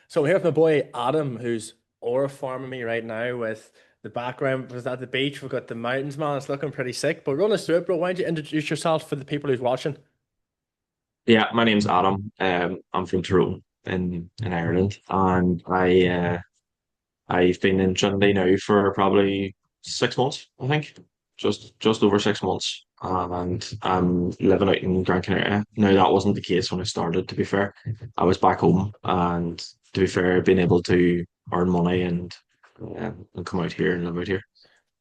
So I'm here with my boy Adam, who's aura farming me right now with the background was at the beach. We've got the mountains, man. It's looking pretty sick. But run us through it, bro. Why don't you introduce yourself for the people who's watching? Yeah, my name's Adam. I'm from Tyrone in Ireland, and I've been in Trinity now for probably 6 months, I think, just over 6 months, and I'm living out in Gran Canaria. Now that wasn't the case when I started. To be fair, I was back home, and to be fair, being able to earn money and come out here and live out here.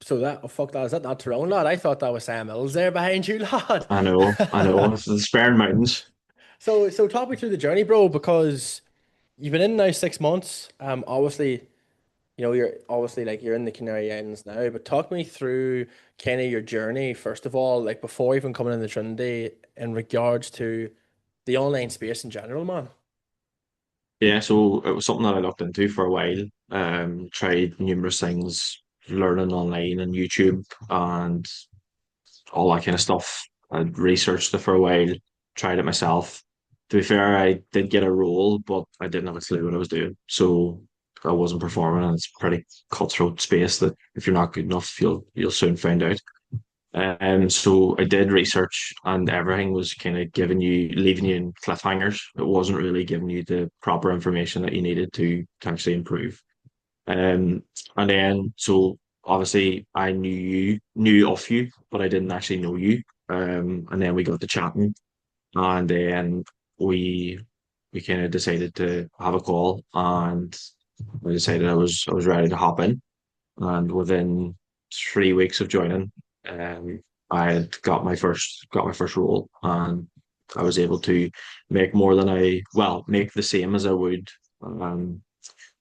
So that oh fuck that is that not Tyrone, lad? I thought that was Sam Mills there behind you, lad. I know, it's the Sperrin Mountains. So talk me through the journey, bro, because you've been in now 6 months. Obviously, you're obviously like you're in the Canary Islands now, but talk me through kind of your journey, first of all, like before even coming in the Trinity in regards to the online space in general, man. Yeah, so it was something that I looked into for a while. Tried numerous things, learning online and YouTube and all that kind of stuff. I researched it for a while, tried it myself. To be fair, I did get a role, but I didn't have a clue what I was doing. So I wasn't performing, and it's a pretty cutthroat space that if you're not good enough, you'll soon find out. So I did research, and everything was kind of leaving you in cliffhangers. It wasn't really giving you the proper information that you needed to actually improve. Um, and then so obviously I knew of you, but I didn't actually know you. And then we got to chatting, and then we we kind of decided to have a call, and I decided I was ready to hop in. And within 3 weeks of joining, um, I had got my first role, and I was able to make more than make the same as I would um,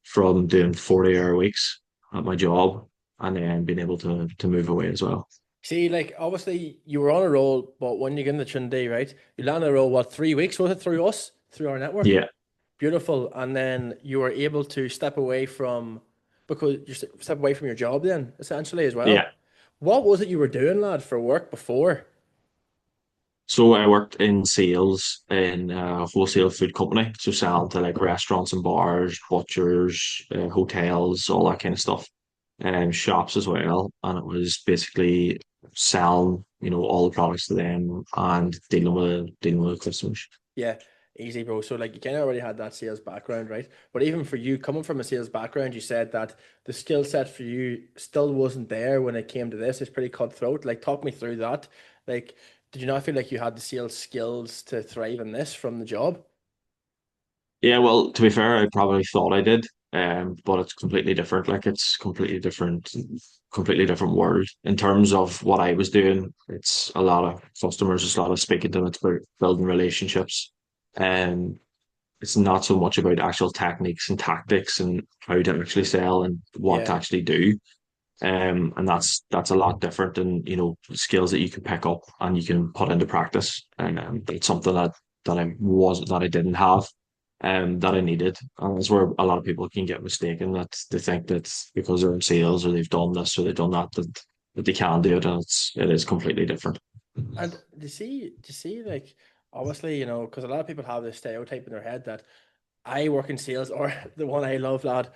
from doing 40-hour weeks at my job, and then being able to move away as well. See, like obviously you were on a roll, but when you get in the Trinity, right, you landed a roll, what, 3 weeks was it through us, through our network? Yeah, Beautiful. And then you were able to step away from, because you step away from your job then, essentially as well. yeah. What was it you were doing, lad, for work before? So I worked in sales in a wholesale food company, so selling to like restaurants and bars, butchers, hotels, all that kind of stuff, and shops as well. And it was basically selling, all the products to them and dealing with customers. Yeah, easy, bro. So like you kind of already had that sales background, right? But even for you coming from a sales background, you said that the skill set for you still wasn't there when it came to this. It's pretty cutthroat. Like talk me through that. Like, did you not feel like you had the sales skills to thrive in this from the job? Yeah, well, to be fair, I probably thought I did, but it's completely different. Like it's completely different world in terms of what I was doing. It's a lot of customers, it's a lot of speaking to them, it's about building relationships, and it's not so much about actual techniques and tactics and how to actually sell and what to Yeah. actually do. And that's a lot different than skills that you can pick up and you can put into practice. And it's something that I didn't have, that I needed. And that's where a lot of people can get mistaken, that they think that because they're in sales or they've done this or they've done that, that they can do it, and it is completely different. And do you see, like, obviously, because a lot of people have this stereotype in their head that I work in sales, or the one I love, lad,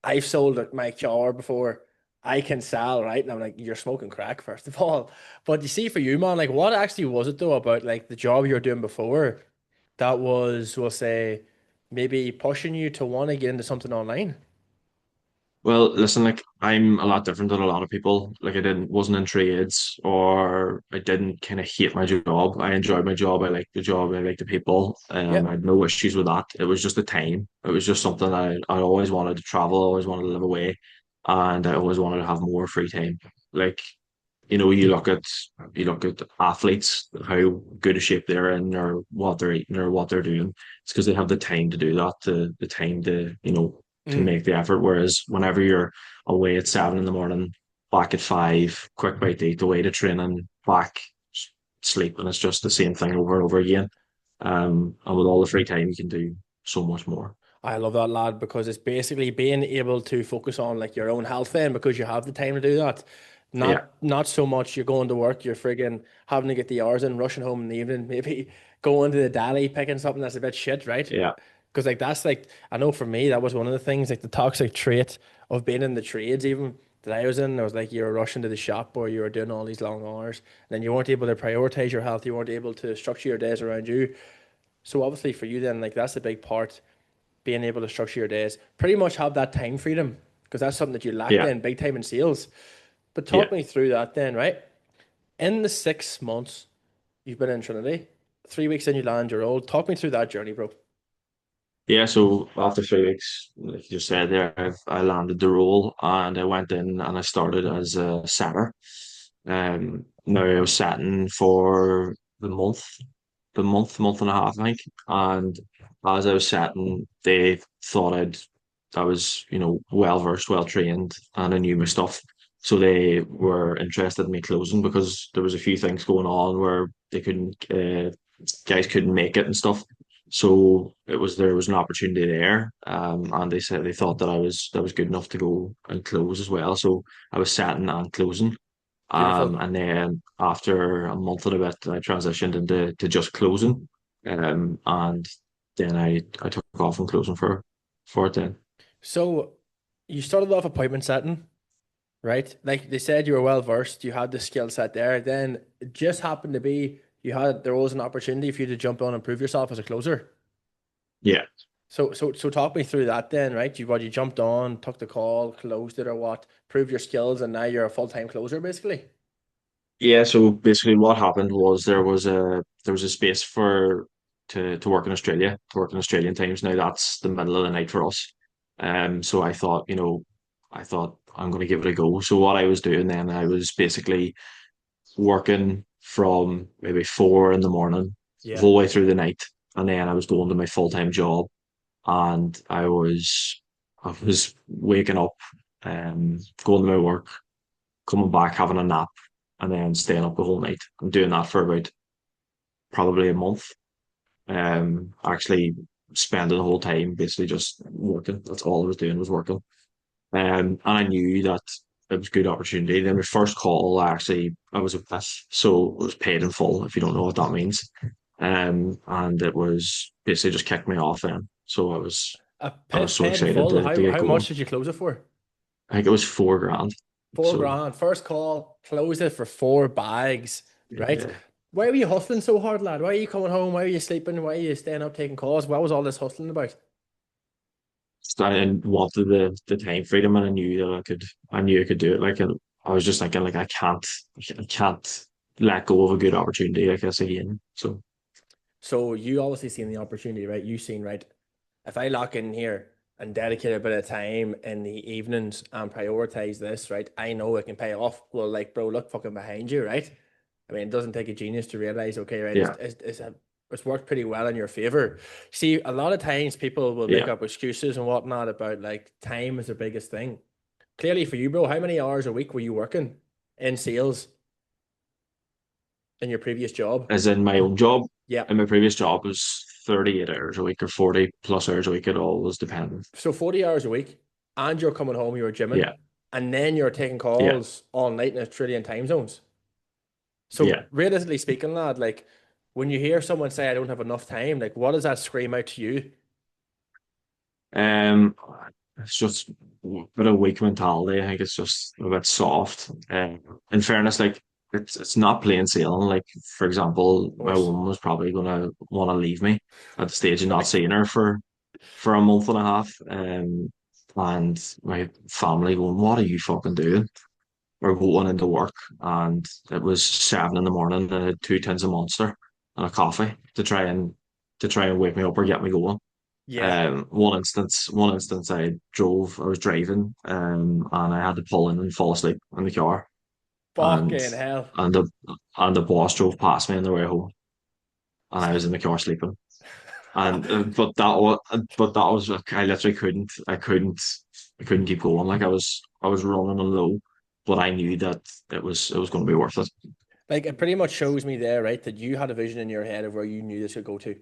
I've sold at my car before. I can sell, right? And I'm like, you're smoking crack, first of all. But you see, for you, man, like, what actually was it though about like the job you were doing before that was, we'll say, maybe pushing you to want to get into something online? Well, listen, like I'm a lot different than a lot of people. Like I wasn't in trades, or I didn't kind of hate my job. I enjoyed my job. I liked the job. I liked the people. I Yep. had no issues with that. It was just the time. It was just something I always wanted to travel, always wanted to live away, and I always wanted to have more free time. Like, you look at athletes, how good a shape they're in, or what they're eating, or what they're doing. It's because they have the time to do that, the time to Mm. make the effort. Whereas whenever you're away at 7 in the morning, back at 5, quick bite to eat, away to training, back sleep, and it's just the same thing over and over again. And with all the free time, you can do so much more. I love that, lad, because it's basically being able to focus on like your own health then because you have the time to do that. Yeah, Not so much you're going to work, you're friggin' having to get the hours in, rushing home in the evening, maybe going to the deli, picking something that's a bit shit, right? yeah, Because like that's like I know for me that was one of the things like the toxic trait of being in the trades even that I was in. I was like you were rushing to the shop or you were doing all these long hours, and then you weren't able to prioritize your health. You weren't able to structure your days around you. So obviously for you then like that's a big part, being able to structure your days, pretty much have that time freedom because that's something that you lacked Yeah, in big time in sales. But yeah. talk me through that then, right? In the 6 months you've been in Trinity, 3 weeks in you land your role. Talk me through that journey, bro. Yeah, so after 3 weeks, like you just said there, I landed the role and I went in and I started as a setter. Now I was setting for month and a half, I think. And as I was setting, they thought I was, well versed, well trained, and I knew my stuff. So they were interested in me closing because there was a few things going on where they couldn't, guys couldn't make it and stuff. So there was an opportunity there, and they said they thought that was good enough to go and close as well. So I was setting and closing. Beautiful. And then after a month and a bit, I transitioned into to just closing. And then I took off from closing for it then. So you started off appointment setting, right? Like they said, you were well versed, you had the skill set there. Then it just happened to be there was an opportunity for you to jump on and prove yourself as a closer. Yeah. So talk me through that then, right? You jumped on, took the call, closed it or what, proved your skills, and now you're a full-time closer basically. Yeah, so basically what happened was there was a space for to work in Australia, to work in Australian times. Now that's the middle of the night for us. So I thought, I thought I'm gonna give it a go. So what I was doing then, I was basically working from maybe 4 in the morning the Yeah. whole way through the night, and then I was going to my full-time job, and I was waking up, going to my work, coming back, having a nap, and then staying up the whole night. I'm doing that for about probably a month. Actually spending the whole time basically just working. That's all I was doing was working. And I knew that it was a good opportunity. Then my first call, I was a piss, so it was paid in full, if you don't know what that means. And it was basically just kicked me off then. So I was so Paid in excited full. to get How going. much did you close it for? I think it was 4 grand. Four So grand. First call, closed it for 4 bags, right? yeah. Why were you hustling so hard, lad? Why are you coming home? Why are you sleeping? Why are you staying up taking calls? What was all this hustling about? I wanted the time freedom, and I knew I could do it. Like, and I was just thinking, like, I can't let go of a good opportunity like this again. So So you obviously seen the opportunity, right? You seen, right? If I lock in here and dedicate a bit of time in the evenings and prioritize this, right? I know it can pay off. Well, like, bro, look fucking behind you, right? I mean, it doesn't take a genius to realize, okay, right, yeah, it's worked pretty well in your favor. See, a lot of times people will make yeah. up excuses and whatnot about like time is the biggest thing. Clearly for you, bro, how many hours a week were you working in sales in your previous job? As in my own job, Yeah. in my previous job was 38 hours a week or 40 plus hours a week. It all was dependent. So 40 hours a week, and you're coming home, you're gymming, Yeah, and then you're taking yeah, calls all night in a trillion time zones. So yeah. realistically speaking, lad, like when you hear someone say, I don't have enough time, like what does that scream out to you? Um, it's just a bit of weak mentality. I think it's just a bit soft. In fairness, like it's not plain sailing. Like for example, Of my course. woman was probably gonna want to leave me at the stage of not Right. seeing her for a month and a half. And my family going, "What are you fucking doing?" We're going into work, and it was 7 in the morning. And I had 2 tins of Monster and a coffee to try and wake me up or get me going. Yeah. One instance I was driving, and I had to pull in and fall asleep in the car, and Fucking hell. and the boss drove past me on the way home, and I was in the car sleeping. And but that was like, I literally I couldn't keep going. Like I was running on low, but I knew that it was going to be worth it. Like it pretty much shows me there, right, that you had a vision in your head of where you knew this could go to,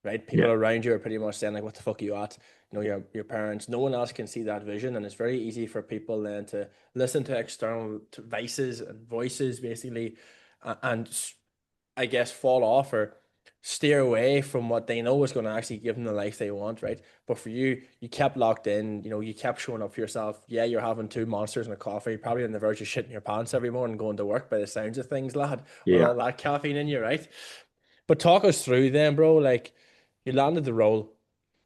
right? People Yeah, around you are pretty much saying like, "What the fuck are you at?" You know, your parents. No one else can see that vision, and it's very easy for people then to listen to external vices and voices, basically, and I guess fall off or steer away from what they know is going to actually give them the life they want, right? But for you, you kept locked in, you kept showing up for yourself. Yeah, you're having two monsters and a coffee, probably on the verge of shitting your pants every morning going to work by the sounds of things, lad, with Yeah. all that caffeine in you, right? But talk us through then, bro. Like, you landed the role,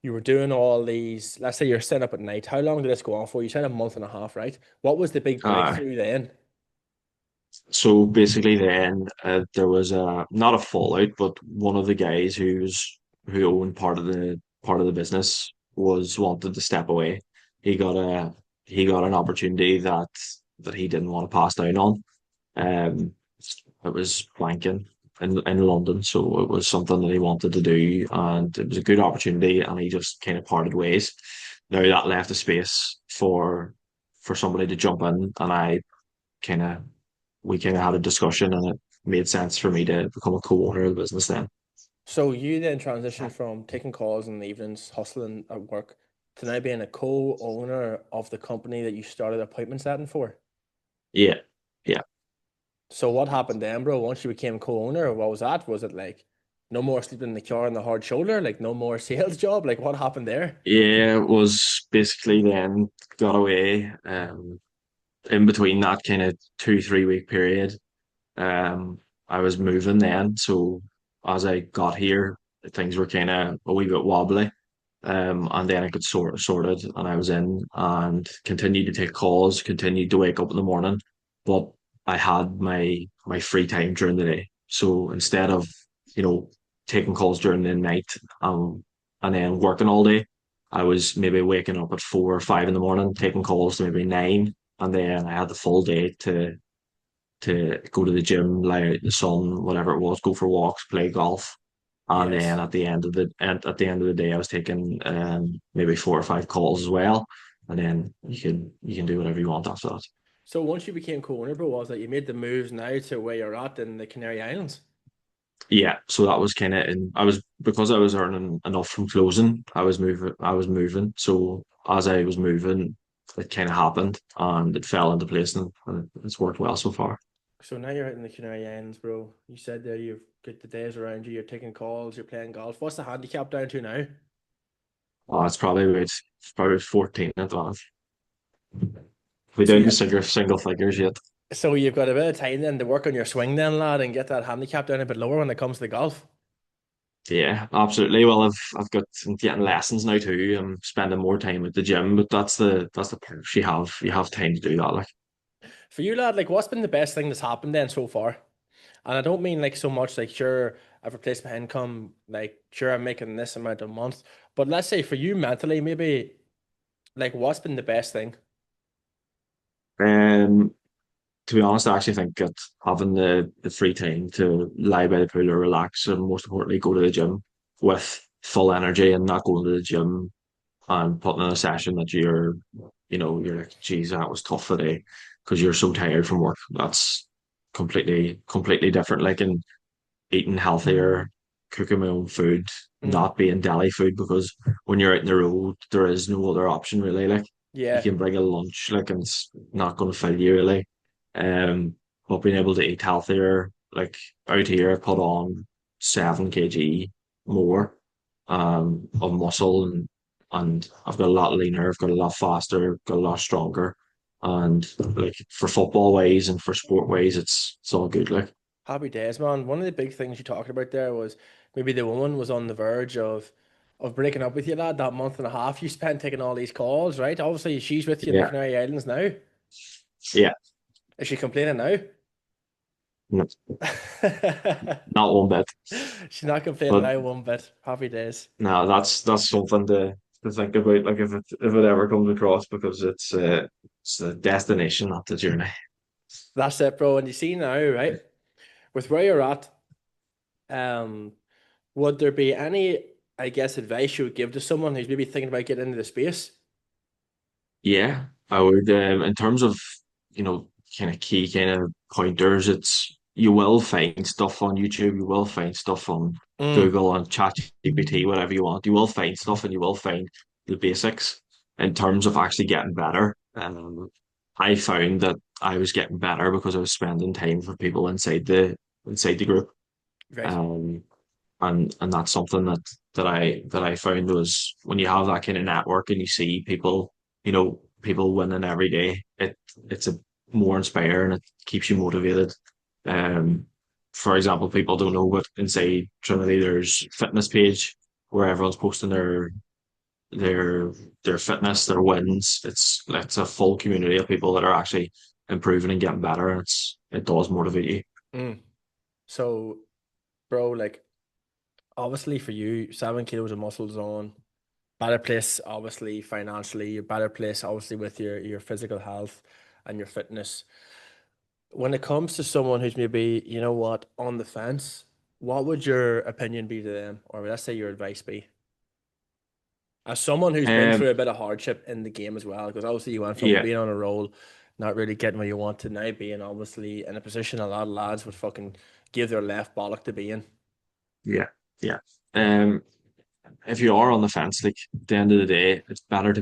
you were doing all these, let's say you're setting up at night. How long did this go on for? You said a month and a half, right? What was the big Uh, breakthrough then? so basically, then there was a not a fallout, but one of the guys who owned part of the business was wanted to step away. He got a he got an opportunity that he didn't want to pass down on. Um, it was banking in London, so it was something that he wanted to do, and it was a good opportunity, and he just kind of parted ways. Now that left a space for somebody to jump in, and kind of we kind of had a discussion, and it made sense for me to become a co-owner of the business then. So you then transitioned from taking calls in the evenings, hustling at work, to now being a co-owner of the company that you started appointment setting for. Yeah, yeah, So what happened then, bro? Once you became co-owner, what was that? Was it like no more sleeping in the car on the hard shoulder, like no more sales job? Like what happened there? yeah. It was basically then got away. In between that kind of 2 3 week period, um, I was moving then. So as I got here, things were kind of a wee bit wobbly. And then I got sorted, and I was in and continued to take calls, continued to wake up in the morning, but I had my free time during the day. So instead of you know taking calls during the night, and then working all day, I was maybe waking up at 4 or 5 in the morning, taking calls to maybe 9, and then I had the full day to go to the gym, lie out in the sun, whatever it was, go for walks, play golf, and then Yes. at the end of the day, I was taking maybe 4 or 5 calls as well, and then you can do whatever you want after that. So once you became co-owner, bro, was that you made the moves now to where you're at in the Canary Islands? Yeah, so that was kind of, and I was because I was earning enough from closing, I was moving. I was moving. So as I was moving, it kind of happened, and it fell into place, and it's worked well so far. So now you're out in the Canary Islands, bro. You said there you've got the days around you, you're taking calls, you're playing golf. What's the handicap down to now? It's probably 14 at the moment. We So didn't yeah, single figures yet. so you've got a bit of time then to work on your swing then, lad, and get that handicap down a bit lower when it comes to the golf. Yeah, absolutely. Well, I'm getting lessons now too. I'm spending more time at the gym, but that's the perks you have time to do that. Like, For you, lad, like what's been the best thing that's happened then so far? And I don't mean like so much like sure I've replaced my income, like sure I'm making this amount a month, but let's say for you mentally, maybe like what's been the best thing? um, to be honest, I actually think that having the free time to lie by the pool or relax, and most importantly, go to the gym with full energy, and not going to the gym and putting in a session that you're like, geez, that was tough today because you're so tired from work. That's completely different. Like, and eating healthier, cooking my own food, Mm, not being deli food, because when you're out in the road, there is no other option really. Like, you yeah. can bring a lunch, like, and it's not going to fill you really. Um, but being able to eat healthier, like out here, I put on 7 kg more of muscle, and I've got a lot leaner, I've got a lot faster, got a lot stronger. And like for football ways and for sport ways, it's all good. Like, Happy days, man. One of the big things you talked about there was maybe the woman was on the verge of breaking up with you, lad, that month and a half you spent taking all these calls, right? Obviously she's with you in the yeah, Canary Islands now. yeah. Is she complaining now? Not one bit. She's not complaining But now one bit. Happy days. no, that's something to think about. Like, if it ever comes across, because it's the destination, not the journey. That's it, bro. And you see now, right? With where you're at, um, would there be any, I guess, advice you would give to someone who's maybe thinking about getting into the space? Yeah, I would. In terms of kind of key kind of pointers, it's you will find stuff on YouTube, you will find stuff on Mm, Google and ChatGPT, whatever you want. You will find stuff, and you will find the basics in terms of actually getting better. I found that I was getting better because I was spending time with people inside the group. right. Um, and that's something that I found was when you have that kind of network and you see people, people winning every day, it's a more inspiring. It keeps you motivated. Um, for example, people don't know, but inside Trinity there's fitness page where everyone's posting their their fitness, their wins. It's a full community of people that are actually improving and getting better, and it does motivate you. Mm. So, bro, like obviously for you, 7 kilos of muscles on, better place, obviously financially, a better place, obviously with your physical health and your fitness. When it comes to someone who's maybe, you know what, on the fence, what would your opinion be to them, or let's say your advice be? As someone who's been Um, through a bit of hardship in the game as well, because obviously you went from yeah, being on a roll, not really getting what you want, to now being obviously in a position a lot of lads would fucking give their left bollock to be in. yeah, yeah. Um, if you are on the fence, like at the end of the day, it's better to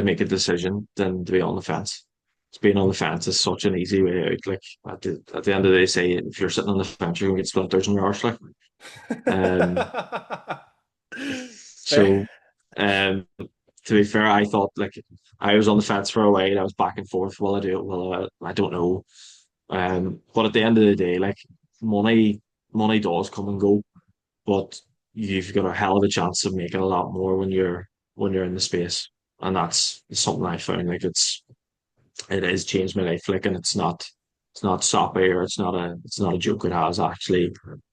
make a decision than to be on the fence. It's being on the fence is such an easy way out. Like at the end of the day, say if you're sitting on the fence, you're gonna get splinters in your arse. Like, um, Fair. so, um, to be fair, I thought like I was on the fence for a while. I was back and forth. Will I do it? Will I don't know. But at the end of the day, like money, money does come and go, but you've got a hell of a chance of making a lot more when you're in the space, and that's something I found. Like it has changed my life. Like, and it's not soppy or it's not a joke. It has actually.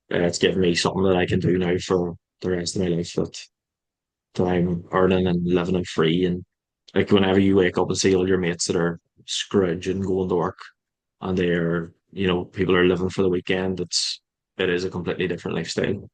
It's given me something that I can do now for the rest of my life that I'm earning and living and free. And like whenever you wake up and see all your mates that are scrounging going to work and they're, people are living for the weekend, it is a completely different lifestyle.